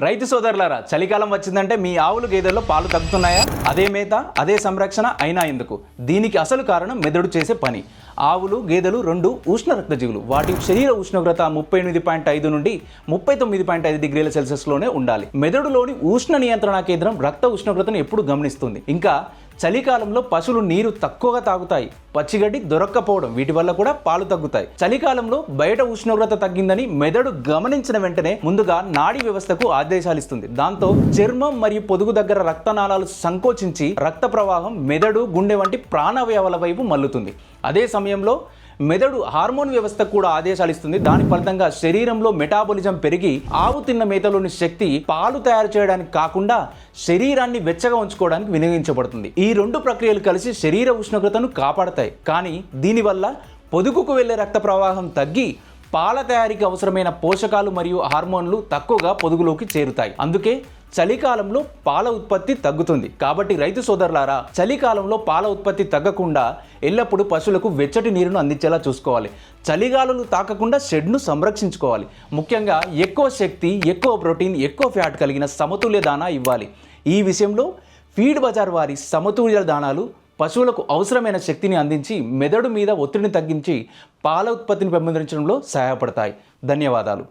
రైతు సోదరులారా, చలికాలం వచ్చిందంటే మీ ఆవులు గేదెల్లో పాలు తగ్గుతున్నాయా? అదే మేత, అదే సంరక్షణ అయినా ఎందుకు? దీనికి అసలు కారణం మెదడు చేసే పని. ఆవులు గేదెలు రెండు ఉష్ణ రక్తజీవులు. వాటి శరీర ఉష్ణోగ్రత 38.5 నుండి 39.5 డిగ్రీల సెల్సియస్లోనే ఉండాలి. మెదడులోని ఉష్ణ నియంత్రణ కేంద్రం రక్త ఉష్ణోగ్రతను ఎప్పుడు గమనిస్తుంది. ఇంకా చలికాలంలో పశువులు నీరు తక్కువగా తాగుతాయి, పచ్చిగడ్డి దొరక్కపోవడం, వీటి వల్ల కూడా పాలు తగ్గుతాయి. చలికాలంలో బయట ఉష్ణోగ్రత తగ్గిందని మెదడు గమనించిన వెంటనే ముందుగా నాడీ వ్యవస్థకు ఆదేశాలు ఇస్తుంది. దాంతో చర్మం మరియు పొదుగు దగ్గర రక్తనాళాలు సంకోచించి రక్త ప్రవాహం మెదడు, గుండె వంటి ప్రాణావయవాల వైపు మల్లుతుంది. అదే సమయంలో మెదడు హార్మోన్ వ్యవస్థ కూడా ఆదేశాలు ఇస్తుంది. దాని ఫలితంగా శరీరంలో మెటాబాలిజం పెరిగి ఆవు తిన్న మేతలోని శక్తి పాలు తయారు చేయడానికి కాకుండా శరీరాన్ని వెచ్చగా ఉంచుకోవడానికి వినియోగించబడుతుంది. ఈ రెండు ప్రక్రియలు కలిసి శరీర ఉష్ణోగ్రతను కాపాడతాయి. కానీ దీనివల్ల పొదుగుకు వెళ్లే రక్త ప్రవాహం తగ్గి పాల తయారీకి అవసరమైన పోషకాలు మరియు హార్మోన్లు తక్కువగా పొదుగులోకి చేరుతాయి. అందుకే చలికాలంలో పాల ఉత్పత్తి తగ్గుతుంది. కాబట్టి రైతు సోదరులారా, చలికాలంలో పాల ఉత్పత్తి తగ్గకుండా ఎల్లప్పుడూ పశువులకు వెచ్చటి నీరును అందించేలా చూసుకోవాలి. చలిగాలులు తాకకుండా షెడ్ను సంరక్షించుకోవాలి. ముఖ్యంగా ఎక్కువ శక్తి, ఎక్కువ ప్రోటీన్, ఎక్కువ ఫ్యాట్ కలిగిన సమతుల్య దానా ఇవ్వాలి. ఈ విషయంలో ఫీడ్ బజార్ వారి సమతుల్య దానాలు పశువులకు అవసరమైన శక్తిని అందించి మెదడు మీద ఒత్తిడిని తగ్గించి పాల ఉత్పత్తిని పెంపొందించడంలో సహాయపడతాయి. ధన్యవాదాలు.